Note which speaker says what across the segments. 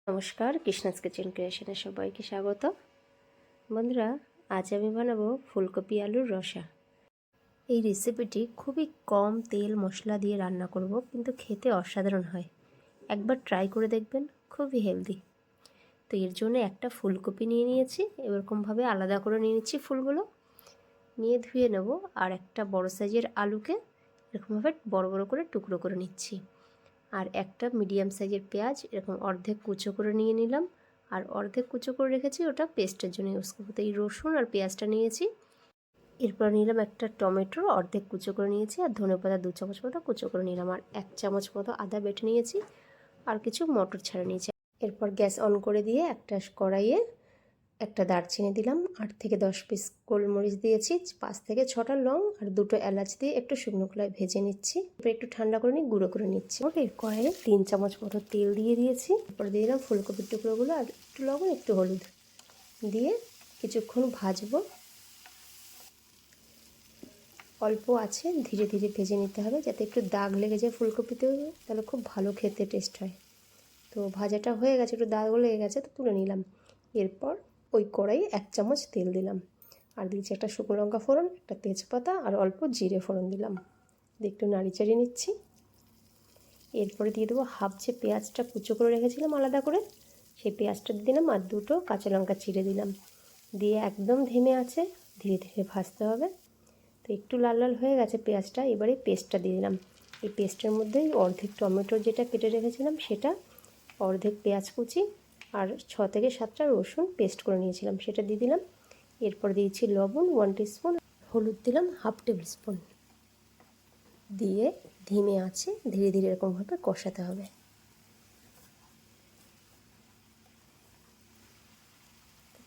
Speaker 1: নমস্কার, কৃষ্ণাস কিচেন ক্রিয়েশনে সবাইকে স্বাগত। বন্ধুরা, আজ আমি বানাবো ফুলকপি আলুর রসা। এই রেসিপিটি খুবই কম তেল মশলা দিয়ে রান্না করব, কিন্তু খেতে অসাধারণ হয়। একবার ট্রাই করে দেখবেন, খুবই হেলদি। তো এর জন্য একটা ফুলকপি নিয়ে নিয়েছি, এরকমভাবে আলাদা করে নিয়ে নিচ্ছি ফুলগুলো, নিয়ে ধুয়ে নেব। আর একটা বড় সাইজের আলুকে এরকমভাবে বড় বড় করে টুকরো করে নিচ্ছি। আর একটা মিডিয়াম সাইজের পেঁয়াজ এরকম অর্ধেক কুচো করে নিয়ে নিলাম, আর অর্ধেক কুচো করে রেখেছি, ওটা পেস্টের জন্য ইউজ করবো। তো এই রসুন আর পেঁয়াজটা নিয়েছি। এরপর নিলাম একটা টমেটো অর্ধেক কুচো করে নিয়েছি, আর ধনেপাতা 2 চামচ মতো কুচো করে নিলাম, আর 1 চামচ মতো আদা বেটে নিয়েছি, আর কিছু মটর ছাড়া নিয়েছি। এরপর গ্যাস অন করে দিয়ে একটা কড়াইয়ে একটা দারচিনি দিলাম, 8 থেকে 10 পিস গোলমরিচ দিয়েছি, 5 থেকে 6টা লং আর 2টো এলাচ দিয়ে একটু শুকনো খোলায় ভেজে নিচ্ছি। এরপর একটু ঠান্ডা করে নিয়ে গুঁড়ো করে নিচ্ছি। এর কড়াইয়ে 3 চামচ মতো তেল দিয়ে দিয়েছি। এরপর দিয়ে দিলাম ফুলকপির টুকরোগুলো, আর একটু লবণ একটু হলুদ দিয়ে কিছুক্ষণ ভাজবো। অল্প আছে ধীরে ধীরে ভেজে নিতে হবে, যাতে একটু দাগ লেগে যায় ফুলকপিতেও, তাহলে খুব ভালো খেতে টেস্ট হয়। তো ভাজাটা হয়ে গেছে, একটু দাগ লেগে গেছে, তো তুলে নিলাম। এরপর ওই কড়াইয়ে 1 চামচ তেল দিলাম, আর দিয়েছি একটা শুকনো লঙ্কা ফোড়ন, একটা তেজপাতা আর অল্প জিরে ফোড়ন দিলাম, দিয়ে একটু নাড়ি চাড়িয়ে নিচ্ছি। এরপরে দিয়ে দেবো হাফ যে পেঁয়াজটা কুচো করে রেখেছিলাম আলাদা করে, সেই পেঁয়াজটা দিয়ে দিলাম, আর 2টো কাঁচা লঙ্কা চিড়ে দিলাম, দিয়ে একদম ধিমে আছে ধীরে ধীরে ভাজতে হবে। তো একটু লাল লাল হয়ে গেছে পেঁয়াজটা, এবারে পেস্টটা দিয়ে দিলাম। এই পেস্টের মধ্যে অর্ধেক টমেটো যেটা কেটে রেখেছিলাম সেটা, অর্ধেক পেঁয়াজ কুচি, আর 6 থেকে 7টা রসুন পেস্ট করে নিয়েছিলাম সেটা দিয়ে দিলাম। এরপর দিয়েছি লবণ 1 টিস্পুন, হলুদ দিলাম 1/2 টেবিল স্পুন, দিয়ে ধিমে আছে ধীরে ধীরে এরকমভাবে কষাতে হবে।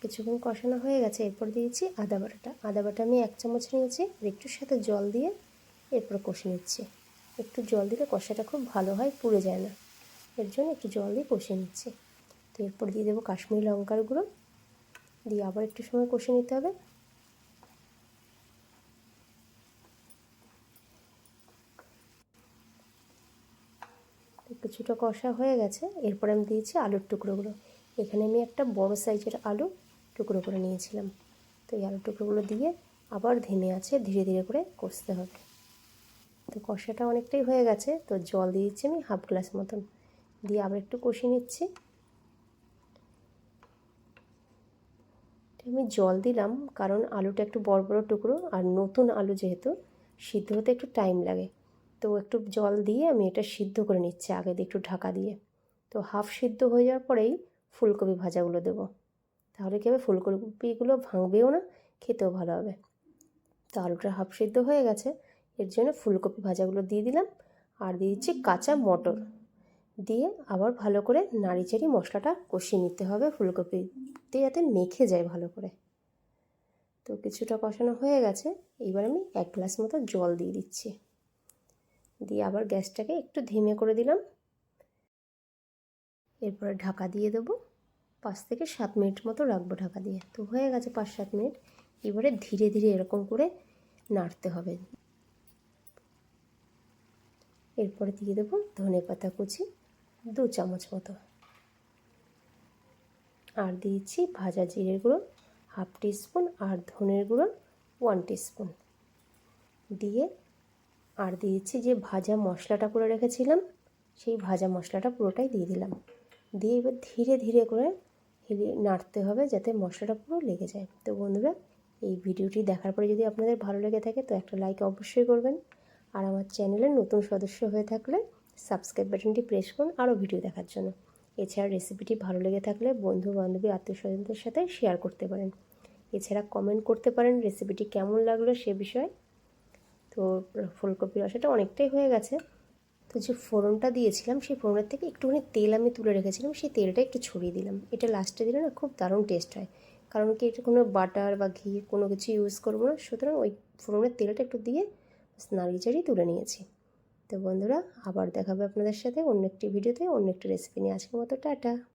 Speaker 1: কিছুক্ষণ কষানো হয়ে গেছে। এরপর দিয়েছি আদা বাটাটা। আদা বাটা আমি 1 চামচ নিয়েছি, আর একটু সাথে জল দিয়ে এরপর কষে নিচ্ছি। একটু জল দিলে কষাটা খুব ভালো হয়, পুড়ে যায় না, এর জন্য একটু জল দিয়ে কষে নিচ্ছি। তো এরপর দিয়ে দেবো কাশ্মীরি লঙ্কার গুঁড়ো, দিয়ে আবার একটু সময় কষে নিতে হবে। কিছুটা কষা হয়ে গেছে। এরপর আমি দিয়েছি আলুর টুকরোগুলো। এখানে আমি একটা বড় সাইজের আলু টুকরো করে নিয়েছিলাম। তো এই আলুর টুকরোগুলো দিয়ে আবার ধিমে আছে ধীরে ধীরে করে কষতে হবে। তো কষাটা অনেকটাই হয়ে গেছে, তো জল দিয়ে দিচ্ছি আমি 1/2 গ্লাস মতন, দিয়ে আবার একটু কষিয়ে নিচ্ছি। আমি জল দিলাম কারণ আলুটা একটু বড় বড় টুকরো, আর নতুন আলু যেহেতু সিদ্ধ হতে একটু টাইম লাগে, তো একটু জল দিয়ে আমি এটা সিদ্ধ করে নিচ্ছি আগে দিয়ে একটু ঢাকা দিয়ে। তো হাফ সিদ্ধ হয়ে যাওয়ার পরেই ফুলকপি ভাজাগুলো দেবো, তাহলে কী হবে ফুলকপিগুলো ভাঙবেও না, খেতেও ভালো হবে। তো আলুটা হাফ সিদ্ধ হয়ে গেছে, এর জন্য ফুলকপি ভাজাগুলো দিয়ে দিলাম, আর দিয়ে দিচ্ছি কাঁচা মটর, দিয়ে আবার ভালো করে নাড়ি চাড়িয়ে মশলাটা কষিয়ে নিতে হবে ফুলকপিতে, যাতে মেখে যায় ভালো করে। তো কিছুটা কষানো হয়ে গেছে, এইবার আমি 1 গ্লাস মতো জল দিয়ে দিচ্ছি, দিয়ে আবার গ্যাসটাকে একটু ধিমে করে দিলাম। এরপরে ঢাকা দিয়ে দেবো, 5 থেকে 7 মিনিট মতো রাখবো ঢাকা দিয়ে। তো হয়ে গেছে 5-7 মিনিট। এবারে ধীরে ধীরে এরকম করে নাড়তে হবে। এরপরে দিয়ে দেবো ধনেপাতা কুচি 2 চামচ মতো, আর দিয়েছি ভাজা জিরের গুঁড়ো 1/2 টিস্পুন, আর ধনের গুঁড়ো 1 টিস্পুন দিয়ে, আর দিয়েছি যে ভাজা মশলাটা করে রেখেছিলাম, সেই ভাজা মশলাটা পুরোটাই দিয়ে দিলাম, দিয়ে এবার ধীরে ধীরে করে নাড়তে হবে যাতে মশলাটা পুরো লেগে যায়। তো বন্ধুরা, এই ভিডিওটি দেখার পরে যদি আপনাদের ভালো লেগে থাকে তো একটা লাইক অবশ্যই করবেন, আর আমার চ্যানেলের নতুন সদস্য হয়ে থাকলে সাবস্ক্রাইব বাটনটি প্রেস করুন আরও ভিডিও দেখার জন্য। এছাড়া রেসিপিটি ভালো লেগে থাকলে বন্ধু বান্ধবী আত্মীয় স্বজনদের সাথে শেয়ার করতে পারেন। এছাড়া কমেন্ট করতে পারেন রেসিপিটি কেমন লাগলো সে বিষয়ে। তো ফুলকপির রসাটা অনেকটাই হয়ে গেছে। তো যে ফোড়নটা দিয়েছিলাম সেই ফোড়নের থেকে একটুখানি তেল আমি তুলে রেখেছিলাম, সেই তেলটা একটু ছড়িয়ে দিলাম। এটা লাস্টে দিলে না খুব দারুণ টেস্ট হয়, কারণ কি এটা কোনো বাটার বা ঘি কোনো কিছু ইউজ করবো না, সুতরাং ওই ফোড়নের তেলটা একটু দিয়ে নাড়িয়ে চাড়িয়ে তুলে নিয়েছি। তো বন্ধুরা, আবার দেখাবে আপনাদের সাথে অন্য একটি ভিডিওতে অন্য একটি রেসিপি নিয়ে। আজকের মতো টাটা।